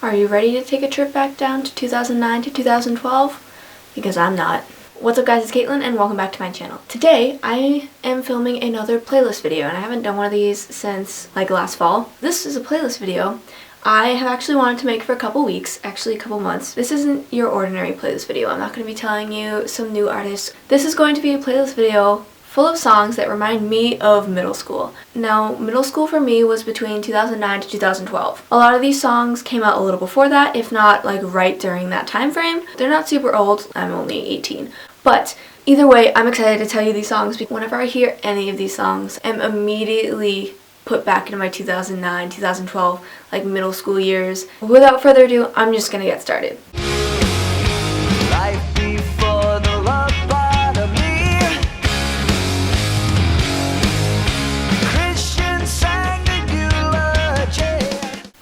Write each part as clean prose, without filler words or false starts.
Are you ready to take a trip back down to 2009 to 2012? Because I'm not. What's up guys, it's Caitlin and welcome back to my channel. Today I am filming another playlist video and I haven't done one of these since like last fall. This is a playlist video I have actually wanted to make for a couple weeks, actually a couple months. This isn't your ordinary playlist video. I'm not going to be telling you some new artists. This is going to be a playlist video full of songs that remind me of middle school. Now, middle school for me was between 2009 to 2012. A lot of these songs came out a little before that, if not like right during that time frame. They're not super old. I'm only 18. But either way, I'm excited to tell you these songs because whenever I hear any of these songs, I'm immediately put back into my 2009, 2012, like middle school years. Without further ado, I'm just gonna get started.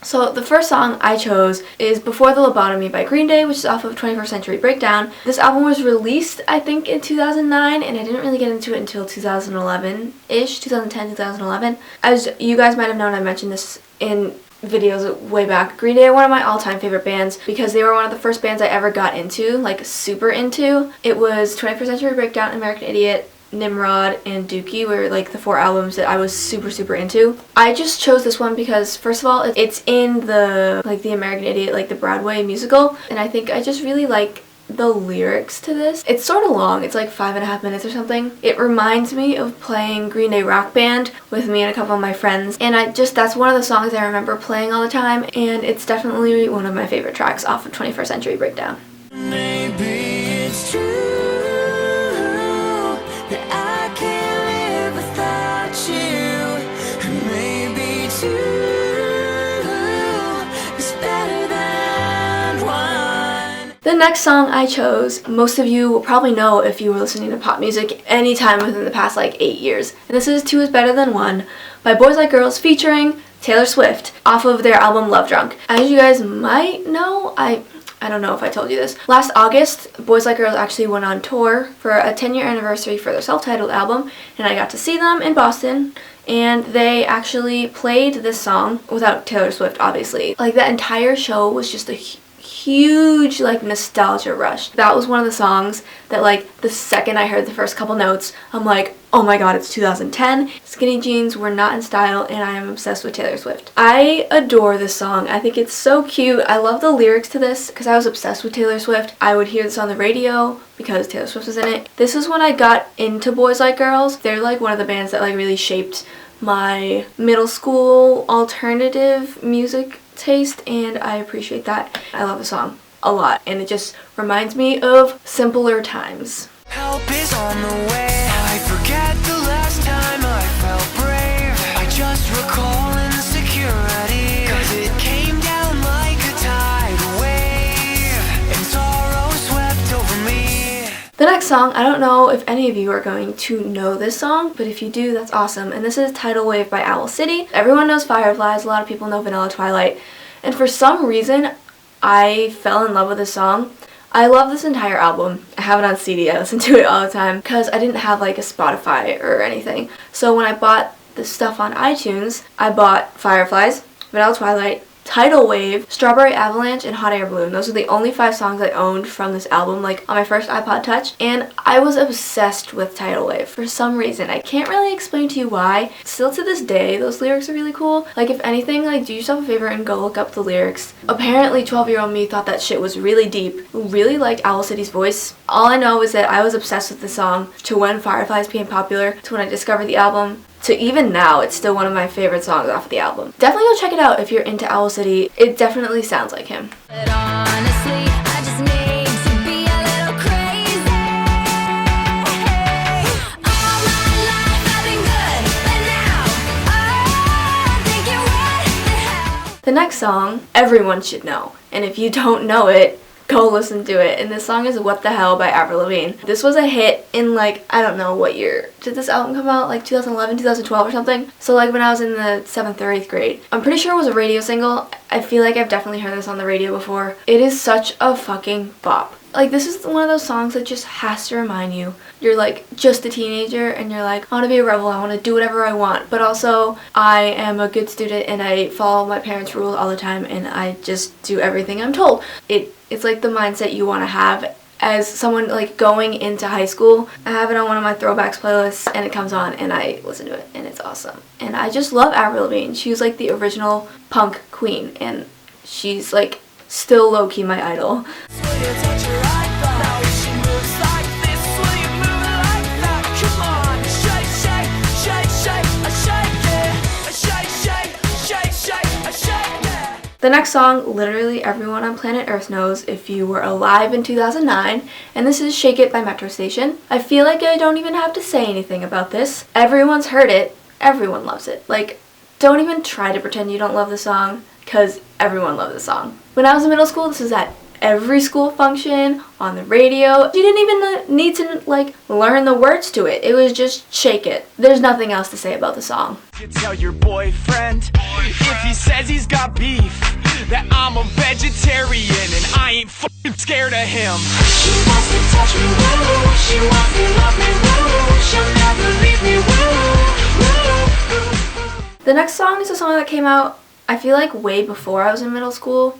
So the first song I chose is Before the Lobotomy by Green Day, which is off of 21st Century Breakdown. This album was released, I think, in 2009, and I didn't really get into it until 2011-ish, 2010, 2011. As you guys might have known, I mentioned this in videos way back. Green Day are one of my all-time favorite bands because they were one of the first bands I ever got into, like super into. It was 21st Century Breakdown, American Idiot, Nimrod, and Dookie were like the four albums that I was super into. I just chose this one because first of all it's in the American Idiot, like the Broadway musical, and I think I just really like the lyrics to this. It's sort of long, it's like 5.5 minutes or something. It reminds me of playing Green Day Rock Band with me and a couple of my friends, and that's one of the songs I remember playing all the time, and it's definitely one of my favorite tracks off of 21st Century Breakdown. Maybe it's true. The next song I chose, most of you will probably know if you were listening to pop music anytime within the past like 8 years. And this is Two is Better Than One by Boys Like Girls featuring Taylor Swift off of their album Love Drunk. As you guys might know, I don't know if I told you this. Last August, Boys Like Girls actually went on tour for a 10-year anniversary for their self-titled album, and I got to see them in Boston, and they actually played this song without Taylor Swift, obviously. Like, that entire show was just a huge like nostalgia rush. That was one of the songs that like the second I heard the first couple notes, I'm like, oh my god, it's 2010. Skinny jeans were not in style and I am obsessed with Taylor Swift. I adore this song. I think it's so cute. I love the lyrics to this because I was obsessed with Taylor Swift. I would hear this on the radio because Taylor Swift was in it. This is when I got into Boys Like Girls. They're like one of the bands that like really shaped my middle school alternative music taste, and I appreciate that. I love the song a lot and it just reminds me of simpler times. Help is on the way. I forget the last time I felt brave. I just recall insecurity, 'cause it came down like a tidal wave and sorrow swept over me. The next song, I don't know if any of you are going to know this song, but if you do, that's awesome. And this is Tidal Wave by Owl City. Everyone knows Fireflies, a lot of people know Vanilla Twilight. And for some reason, I fell in love with this song. I love this entire album. I have it on CD, I listen to it all the time, because I didn't have like a Spotify or anything. So when I bought the stuff on iTunes, I bought Fireflies, Vanilla Twilight, Tidal Wave, Strawberry Avalanche, and Hot Air Balloon. Those are the only 5 songs I owned from this album, like on my first iPod Touch, and I was obsessed with Tidal Wave for some reason. I can't really explain to you why. Still to this day, those lyrics are really cool. Like, if anything, like, do yourself a favor and go look up the lyrics. Apparently 12-year-old me thought that shit was really deep, really liked Owl City's voice. All I know is that I was obsessed with the song to when Fireflies became popular, to when I discovered the album, to even now, it's still one of my favorite songs off of the album. Definitely go check it out if you're into Owl City. It definitely sounds like him. But honestly, I just need to be a little crazy. All my life I've been good, but now, I'm thinking what the hell. The next song, everyone should know. And if you don't know it, go listen to it. And this song is What the Hell by Avril Lavigne. This was a hit in like, I don't know what year. Did this album come out? Like 2011, 2012 or something? So like when I was in the 7th or 8th grade. I'm pretty sure it was a radio single. I feel like I've definitely heard this on the radio before. It is such a fucking bop. Like, this is one of those songs that just has to remind you you're like just a teenager and you're like, I want to be a rebel, I want to do whatever I want, but also I am a good student and I follow my parents' rules all the time and I just do everything I'm told. It's like the mindset you want to have as someone like going into high school. I have it on one of my throwbacks playlists and it comes on and I listen to it and it's awesome. And I just love Avril Lavigne. She was like the original punk queen and she's like still low-key my idol. The next song, literally everyone on planet Earth knows if you were alive in 2009, and this is Shake It by Metro Station. I feel like I don't even have to say anything about this. Everyone's heard it. Everyone loves it. Like, don't even try to pretend you don't love the song, because everyone loves the song. When I was in middle school, this was at every school function, on the radio. You didn't even need to like learn the words to it. It was just shake it. There's nothing else to say about the song. You tell your boyfriend if he says he's got beef that I'm a vegetarian and I ain't fucking scared of him. She wants to touch me, woo. She wants to love me, woo. She'll never leave me, woo. The next song is a song that came out, I feel like way before I was in middle school.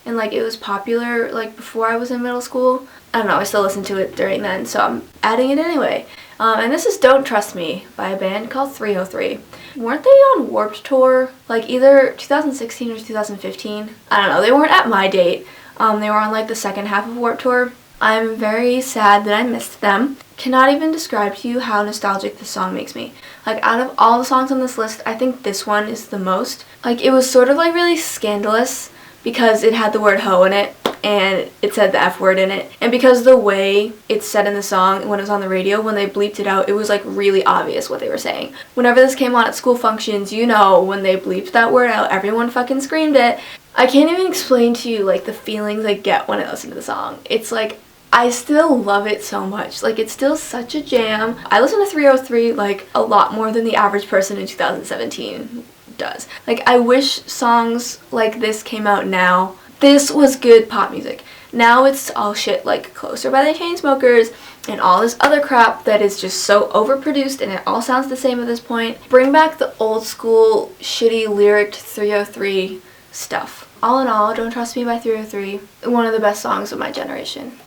And like it was popular like before I was in middle school. I don't know, I still listened to it during then, so I'm adding it anyway. And this is Don't Trust Me by a band called 303. Weren't they on Warped Tour? Like either 2016 or 2015? I don't know, they weren't at my date. They were on like the second half of Warped Tour. I'm very sad that I missed them. Cannot even describe to you how nostalgic this song makes me. Like out of all the songs on this list, I think this one is the most. Like it was sort of like really scandalous, because it had the word hoe in it and it said the F word in it. And because the way it's said in the song when it was on the radio, when they bleeped it out, it was like really obvious what they were saying. Whenever this came on at school functions, you know, when they bleeped that word out, everyone fucking screamed it. I can't even explain to you like the feelings I get when I listen to the song. It's like, I still love it so much. Like it's still such a jam. I listen to 303 like a lot more than the average person in 2017 does. Like I wish songs like this came out now. This was good pop music. Now it's all shit like Closer by the Chainsmokers and all this other crap that is just so overproduced and it all sounds the same at this point. Bring back the old school shitty lyric 303 stuff. All in all, Don't Trust Me by 303, one of the best songs of my generation.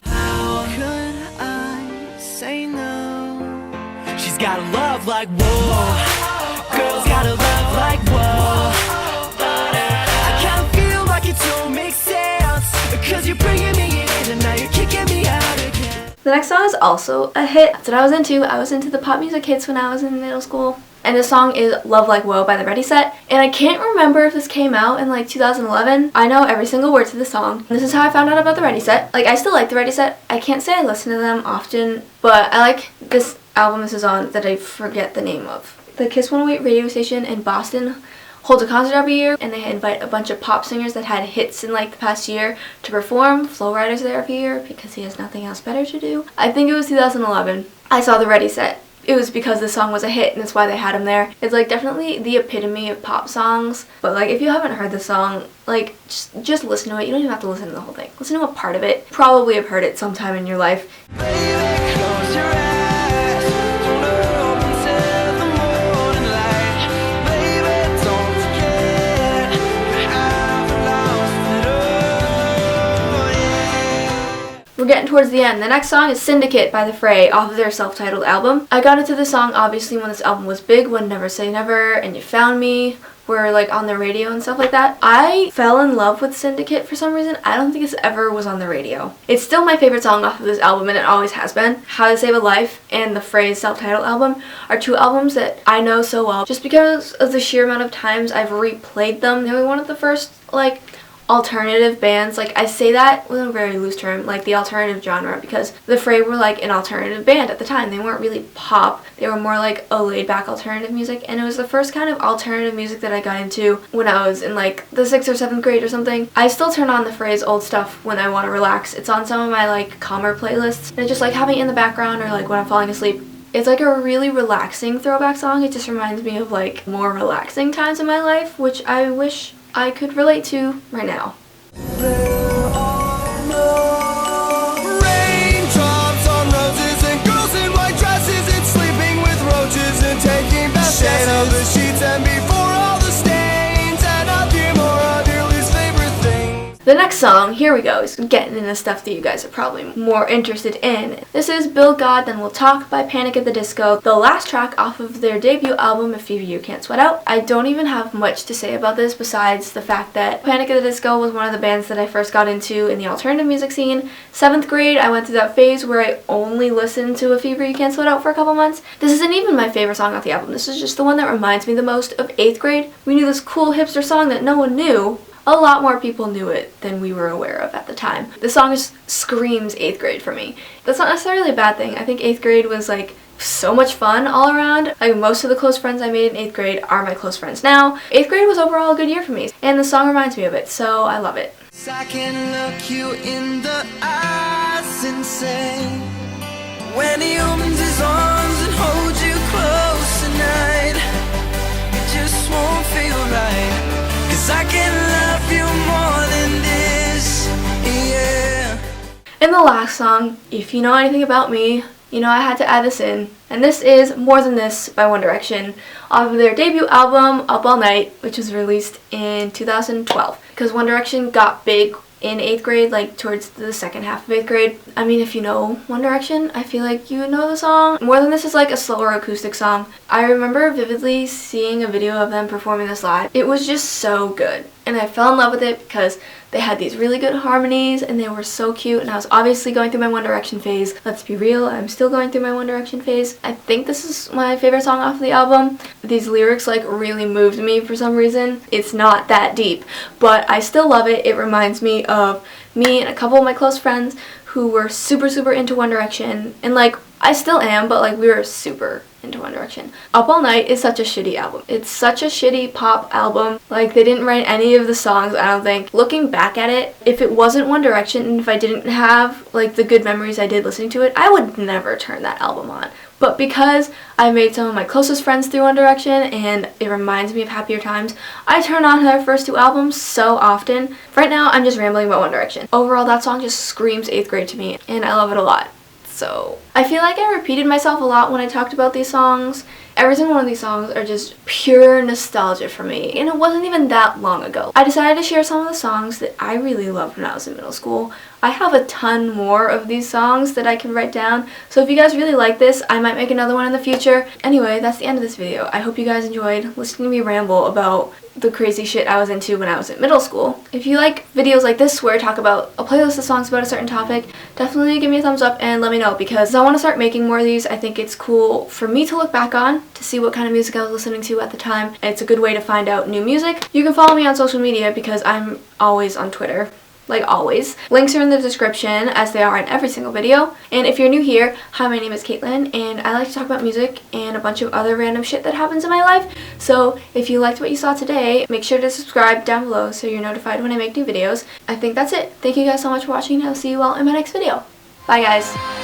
How could I say no? She's got a love like whoa. Girls got a love like whoa. I kinda feel like it don't make sense, cause you're bringing me in and now you're kicking me out again. The next song is also a hit. That's what I was into. I was into the pop music hits when I was in middle school. And this song is Love Like Whoa by the Ready Set. And I can't remember if this came out in like 2011. I know every single word to the song. This is how I found out about the Ready Set. Like I still like the Ready Set. I can't say I listen to them often, but I like this album this is on that I forget the name of. The Kiss 108 radio station in Boston holds a concert every year and they invite a bunch of pop singers that had hits in like the past year to perform. Flo Rida's there every year because he has nothing else better to do. I think it was 2011. I saw the Ready Set. It was because the song was a hit and that's why they had him there. It's like definitely the epitome of pop songs. But like if you haven't heard the song, like just listen to it. You don't even have to listen to the whole thing. Listen to a part of it. Probably have heard it sometime in your life. Baby, close your eyes. Don't open till the morning light. Baby, don't forget you haven't lost it all, yeah. We're getting towards the end. The next song is Syndicate by The Fray off of their self-titled album. I got into this song obviously when this album was big, when Never Say Never and You Found Me were like on the radio and stuff like that. I fell in love with Syndicate for some reason. I don't think this ever was on the radio. It's still my favorite song off of this album and it always has been. How to Save a Life and The Fray's self-titled album are two albums that I know so well just because of the sheer amount of times I've replayed them. They were one of the first like alternative bands, like I say that with a very loose term, like the alternative genre, because The Fray were like an alternative band at the time. They weren't really pop, they were more like a laid back alternative music, and it was the first kind of alternative music that I got into when I was in like the 6th or 7th grade or something. I still turn on The Fray's old stuff when I want to relax. It's on some of my like calmer playlists and it's just like having it in the background or like when I'm falling asleep. It's like a really relaxing throwback song. It just reminds me of like more relaxing times in my life, which I wish I could relate to right now. There are no next song, here we go, is getting into stuff that you guys are probably more interested in. This is Build God Then We'll Talk by Panic! At the Disco, the last track off of their debut album, If You Can't Sweat Out. I don't even have much to say about this besides the fact that Panic! At the Disco was one of the bands that I first got into in the alternative music scene. 7th grade, I went through that phase where I only listened to If You Can't Sweat Out for a couple months. This isn't even my favorite song off the album. This is just the one that reminds me the most of 8th grade. We knew this cool hipster song that no one knew. A lot more people knew it than we were aware of at the time. The song just screams 8th grade for me. That's not necessarily a bad thing. I think 8th grade was like so much fun all around. Like most of the close friends I made in 8th grade are my close friends now. 8th grade was overall a good year for me, and the song reminds me of it, so I love it. I can look you in the eyes and say, when he opens his arms and holds you close tonight, it just won't feel right. 'Cause I can love you more than this, yeah. And the last song, if you know anything about me, you know I had to add this in. And this is More Than This by One Direction off of their debut album, Up All Night, which was released in 2012. Because One Direction got big in 8th grade, like towards the second half of 8th grade. I mean, if you know One Direction, I feel like you know the song. More Than This is like a slower acoustic song. I remember vividly seeing a video of them performing this live. It was just so good. And I fell in love with it because they had these really good harmonies and they were so cute, and I was obviously going through my One Direction phase. Let's be real, I'm still going through my One Direction phase. I think this is my favorite song off the album. These lyrics like really moved me for some reason. It's not that deep, but I still love it. It reminds me of me and a couple of my close friends who were super into One Direction, and like I still am, but like we were super into One Direction. Up All Night is such a shitty album. It's such a shitty pop album. Like they didn't write any of the songs, I don't think. Looking back at it, if it wasn't One Direction and if I didn't have like the good memories I did listening to it, I would never turn that album on. But because I made some of my closest friends through One Direction and it reminds me of happier times, I turn on their first 2 albums so often. Right now, I'm just rambling about One Direction. Overall, that song just screams 8th grade to me, and I love it a lot. So I feel like I repeated myself a lot when I talked about these songs. Every single one of these songs are just pure nostalgia for me, and it wasn't even that long ago. I decided to share some of the songs that I really loved when I was in middle school. I have a ton more of these songs that I can write down, so if you guys really like this, I might make another one in the future. Anyway, that's the end of this video. I hope you guys enjoyed listening to me ramble about the crazy shit I was into when I was in middle school. If you like videos like this where I talk about a playlist of songs about a certain topic, definitely give me a thumbs up and let me know, because I want to start making more of these. I think it's cool for me to look back on to see what kind of music I was listening to at the time. It's a good way to find out new music. You can follow me on social media because I'm always on Twitter. Like always. Links are in the description, as they are in every single video. And if you're new here, hi, my name is Caitlin, and I like to talk about music and a bunch of other random shit that happens in my life. So if you liked what you saw today, make sure to subscribe down below so you're notified when I make new videos. I think that's it. Thank you guys so much for watching, and I'll see you all in my next video. Bye guys.